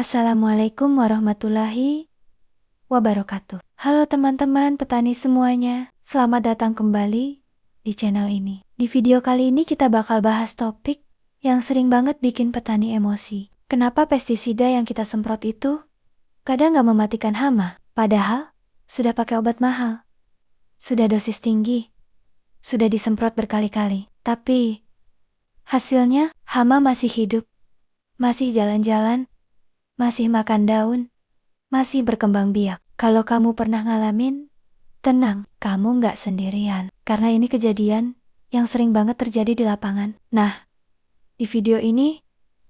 Assalamualaikum warahmatullahi wabarakatuh. Halo teman-teman petani semuanya, selamat datang kembali di channel ini. Di video kali ini kita bakal bahas topik yang sering banget bikin petani emosi. Kenapa pestisida yang kita semprot itu kadang nggak mematikan hama, padahal sudah pakai obat mahal, sudah dosis tinggi, sudah disemprot berkali-kali, tapi hasilnya hama masih hidup, masih jalan-jalan, masih makan daun, masih berkembang biak. Kalau kamu pernah ngalamin, tenang, kamu nggak sendirian. Karena ini kejadian yang sering banget terjadi di lapangan. Nah, di video ini,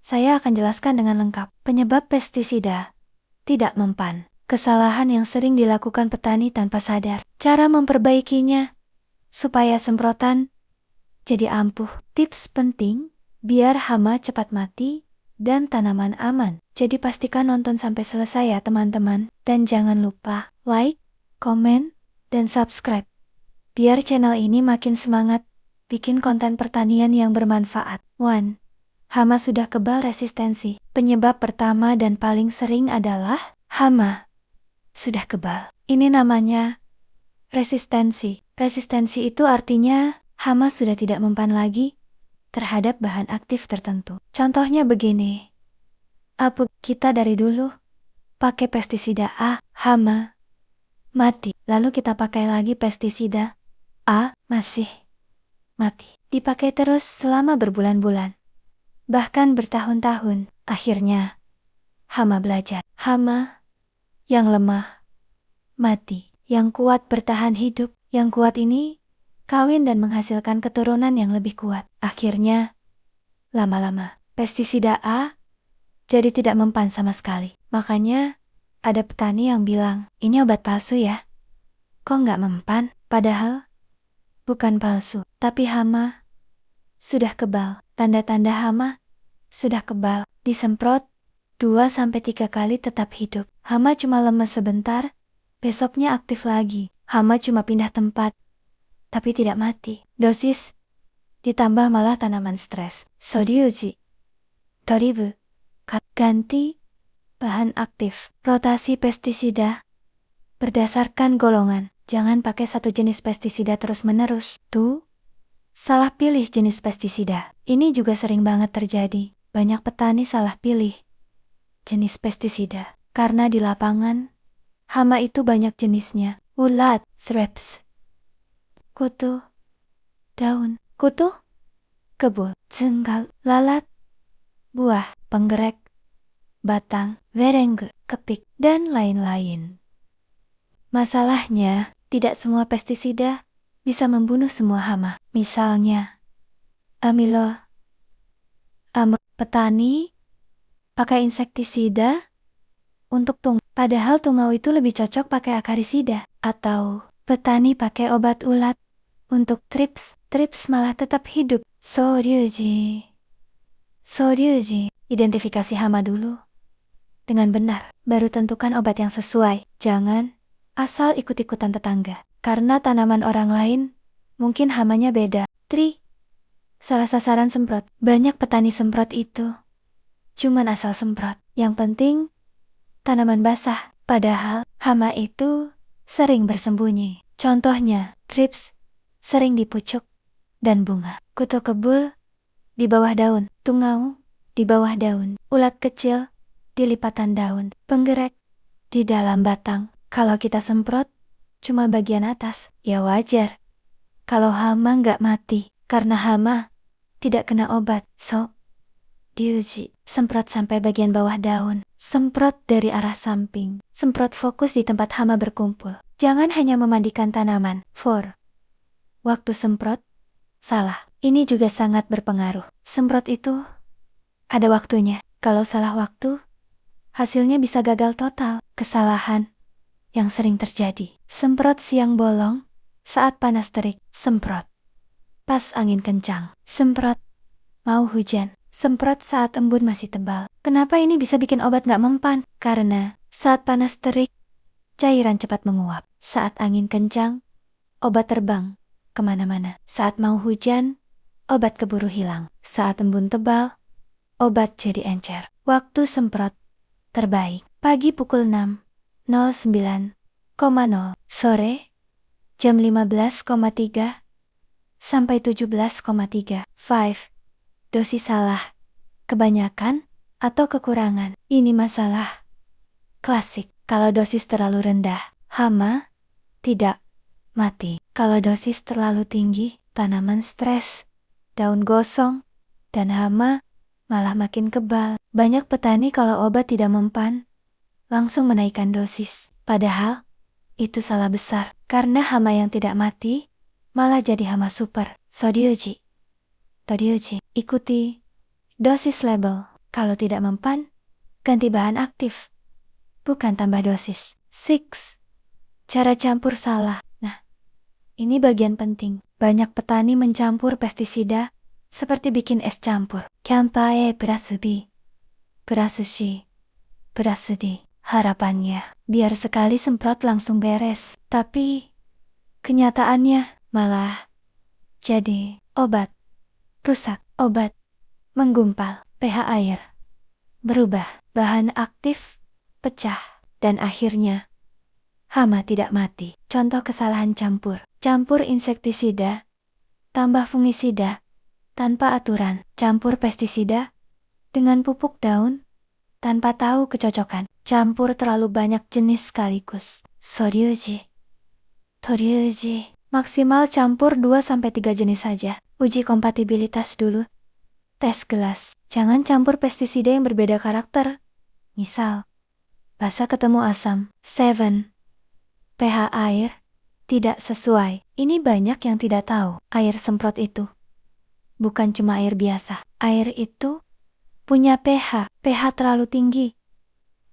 saya akan jelaskan dengan lengkap penyebab pestisida tidak mempan, kesalahan yang sering dilakukan petani tanpa sadar, cara memperbaikinya, supaya semprotan jadi ampuh, tips penting biar hama cepat mati dan tanaman aman. Jadi pastikan nonton sampai selesai ya teman-teman. Dan jangan lupa like, komen, dan subscribe. Biar channel ini makin semangat bikin konten pertanian yang bermanfaat. 1. Hama sudah kebal resistensi. Penyebab pertama dan paling sering adalah hama sudah kebal. Ini namanya resistensi. Resistensi itu artinya hama sudah tidak mempan lagi terhadap bahan aktif tertentu. Contohnya begini. Kita dari dulu pakai pestisida A, hama mati. Lalu kita pakai lagi pestisida A, masih mati. Dipakai terus selama berbulan-bulan, bahkan bertahun-tahun. Akhirnya hama belajar. Hama yang lemah mati, yang kuat bertahan hidup. Yang kuat ini kawin dan menghasilkan keturunan yang lebih kuat. Akhirnya lama-lama pestisida A jadi tidak mempan sama sekali. Makanya ada petani yang bilang, ini obat palsu ya, kok nggak mempan? Padahal bukan palsu, tapi hama sudah kebal. Tanda-tanda hama sudah kebal. Disemprot 2-3 kali tetap hidup. Hama cuma lemes sebentar, besoknya aktif lagi. Hama cuma pindah tempat, tapi tidak mati. Dosis ditambah malah tanaman stres. Soryuji, toribu, ganti bahan aktif. Rotasi pestisida berdasarkan golongan. Jangan pakai satu jenis pestisida terus-menerus. Tuh, salah pilih jenis pestisida. Ini juga sering banget terjadi. Banyak petani salah pilih jenis pestisida. Karena di lapangan, hama itu banyak jenisnya. Ulat, thrips, kutu, daun, kutu, kebul, jenggal, lalat, buah, penggerak, batang, werengge, kepik, dan lain-lain. Masalahnya, tidak semua pestisida bisa membunuh semua hama. Misalnya, petani pakai insektisida untuk tungau, padahal tungau itu lebih cocok pakai akarisida. Atau petani pakai obat ulat untuk thrips malah tetap hidup. Soryuji, identifikasi hama dulu dengan benar, baru tentukan obat yang sesuai. Jangan asal ikut-ikutan tetangga, karena tanaman orang lain mungkin hamanya beda. 3. Salah sasaran semprot. Banyak petani semprot itu cuman asal semprot. Yang penting tanaman basah, padahal hama itu sering bersembunyi. Contohnya, thrips sering di pucuk dan bunga, kutu kebul di bawah daun, tungau di bawah daun, ulat kecil di lipatan daun, penggerak di dalam batang. Kalau kita semprot cuma bagian atas, ya wajar kalau hama nggak mati, karena hama tidak kena obat. So, diuji, semprot sampai bagian bawah daun, semprot dari arah samping, semprot fokus di tempat hama berkumpul. Jangan hanya memandikan tanaman. 4. Waktu semprot salah. Ini juga sangat berpengaruh. Semprot itu ada waktunya. Kalau salah waktu, hasilnya bisa gagal total. Kesalahan yang sering terjadi. Semprot siang bolong saat panas terik. Semprot pas angin kencang. Semprot mau hujan. Semprot saat embun masih tebal. Kenapa ini bisa bikin obat nggak mempan? Karena saat panas terik, cairan cepat menguap. Saat angin kencang, obat terbang kemana-mana. Saat mau hujan, obat keburu hilang. Saat embun tebal, obat jadi encer. Waktu semprot terbaik. Pagi pukul 6.09,0, sore jam 15,3 sampai 17,3. 5. Dosis salah, kebanyakan, atau kekurangan. Ini masalah klasik. Kalau dosis terlalu rendah, hama tidak mati. Kalau dosis terlalu tinggi, tanaman stres, daun gosong, dan hama malah makin kebal. Banyak petani kalau obat tidak mempan, langsung menaikkan dosis. Padahal, itu salah besar. Karena hama yang tidak mati, malah jadi hama super. Sodioji. Todioji. Ikuti dosis label. Kalau tidak mempan, ganti bahan aktif, bukan tambah dosis. 6. Cara campur salah. Nah, ini bagian penting. Banyak petani mencampur pestisida seperti bikin es campur. Kyampae plus B, plus C, plus D. Harapannya, biar sekali semprot langsung beres. Tapi, kenyataannya malah jadi obat rusak, obat menggumpal, pH air berubah, bahan aktif pecah, dan akhirnya hama tidak mati. Contoh kesalahan campur. Campur insektisida tambah fungisida tanpa aturan. Campur pestisida dengan pupuk daun tanpa tahu kecocokan. Campur terlalu banyak jenis sekaligus. Soryuji. Toryuji. Maksimal campur 2-3 jenis saja. Uji kompatibilitas dulu. Tes gelas. Jangan campur pestisida yang berbeda karakter. Misal, basa ketemu asam. 7. pH air tidak sesuai. Ini banyak yang tidak tahu. Air semprot itu bukan cuma air biasa. Air itu punya pH terlalu tinggi.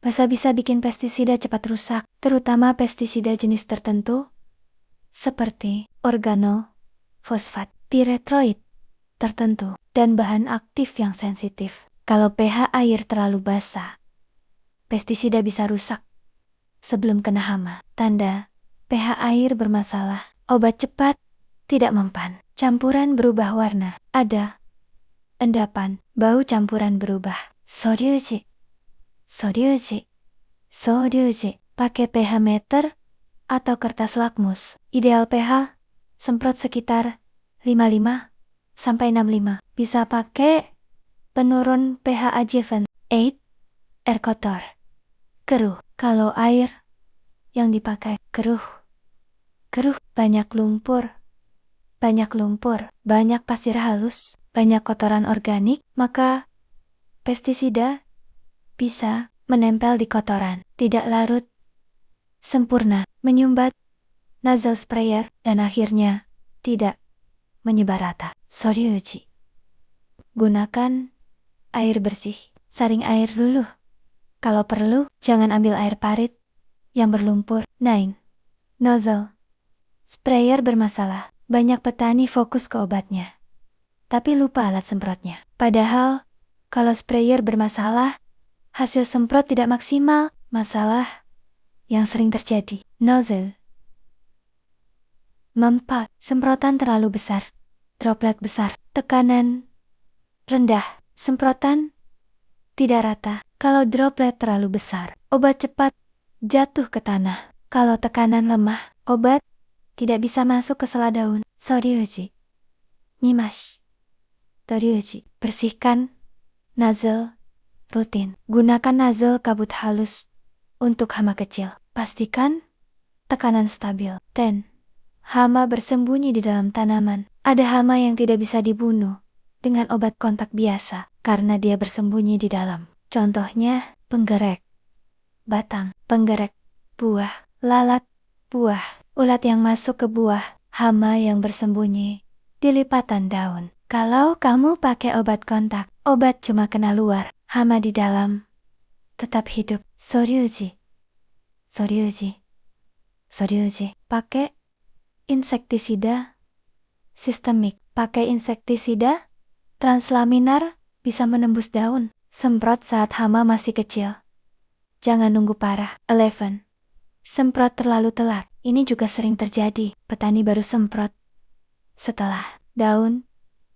Bisa bikin pestisida cepat rusak, terutama pestisida jenis tertentu seperti organofosfat, piretroid tertentu, dan bahan aktif yang sensitif. Kalau pH air terlalu basah, pestisida bisa rusak sebelum kena hama. Tanda pH air bermasalah. Obat cepat tidak mempan. Campuran berubah warna. Ada endapan. Bau campuran berubah. Soryuji. Soryuji. Soryuji. Pakai pH meter atau kertas lakmus. Ideal pH semprot sekitar 55-65. Bisa pakai penurun pH adjuvan. 8. Air kotor, keruh. Kalau air yang dipakai keruh, banyak lumpur, banyak pasir halus, banyak kotoran organik, maka pestisida bisa menempel di kotoran, tidak larut sempurna, menyumbat nasal sprayer, dan akhirnya tidak menyebar rata. Soryuji. Gunakan air bersih. Saring air dulu. Kalau perlu, jangan ambil air parit yang berlumpur. 9. Nozzle sprayer bermasalah. Banyak petani fokus ke obatnya, tapi lupa alat semprotnya. Padahal, kalau sprayer bermasalah, hasil semprot tidak maksimal. Masalah yang sering terjadi. Nozzle mempat. Semprotan terlalu besar. Droplet besar. Tekanan rendah. Semprotan tidak rata. Kalau droplet terlalu besar, obat cepat jatuh ke tanah. Kalau tekanan lemah, obat tidak bisa masuk ke sela daun. Soryuji. Nimash. Toryuji. Bersihkan nozzle rutin. Gunakan nozzle kabut halus untuk hama kecil. Pastikan tekanan stabil. 10. Hama bersembunyi di dalam tanaman. Ada hama yang tidak bisa dibunuh dengan obat kontak biasa karena dia bersembunyi di dalam. Contohnya, penggerek batang, penggerek buah, lalat buah, ulat yang masuk ke buah, hama yang bersembunyi di lipatan daun. Kalau kamu pakai obat kontak, obat cuma kena luar, hama di dalam tetap hidup. Soryuji. Soryuji. Soryuji. Pakai insektisida sistemik. Pakai insektisida translaminar bisa menembus daun. Semprot saat hama masih kecil. Jangan nunggu parah. 11. Semprot terlalu telat. Ini juga sering terjadi. Petani baru semprot setelah daun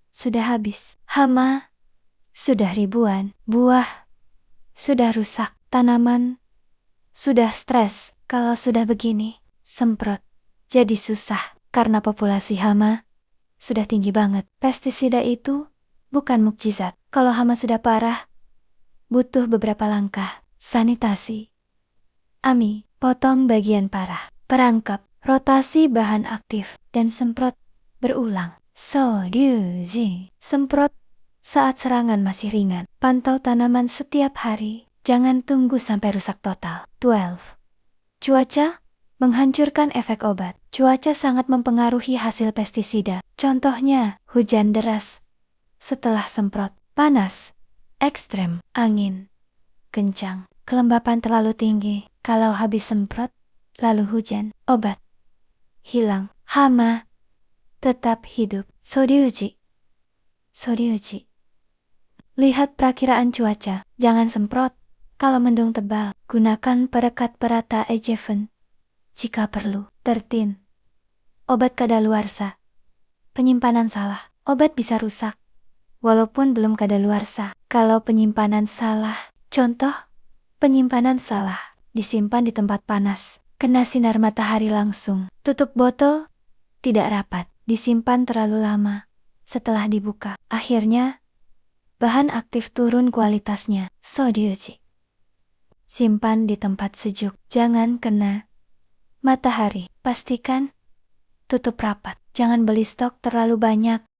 sudah habis. Hama sudah ribuan. Buah sudah rusak. Tanaman sudah stres. Kalau sudah begini, semprot jadi susah karena populasi hama sudah tinggi banget. Pestisida itu bukan mukjizat. Kalau hama sudah parah, butuh beberapa langkah. Sanitasi, potong bagian parah, perangkap, rotasi bahan aktif, dan semprot berulang. Soryuji, semprot saat serangan masih ringan. Pantau tanaman setiap hari, jangan tunggu sampai rusak total. 12. Cuaca menghancurkan efek obat. Cuaca sangat mempengaruhi hasil pestisida. Contohnya, hujan deras setelah semprot, panas ekstrem, angin kencang, kelembapan terlalu tinggi. Kalau habis semprot, lalu hujan, obat hilang, hama tetap hidup. Soryuji. Lihat perakiraan cuaca. Jangan semprot kalau mendung tebal. Gunakan perekat perata ejeven jika perlu. 13. Obat kadaluarsa. Penyimpanan salah. Obat bisa rusak walaupun belum kadaluarsa. Kalau penyimpanan salah, contoh, penyimpanan salah disimpan di tempat panas, kena sinar matahari langsung. Tutup botol tidak rapat, disimpan terlalu lama. Setelah dibuka, akhirnya bahan aktif turun kualitasnya. Soryuji. Simpan di tempat sejuk, jangan kena matahari. Pastikan tutup rapat. Jangan beli stok terlalu banyak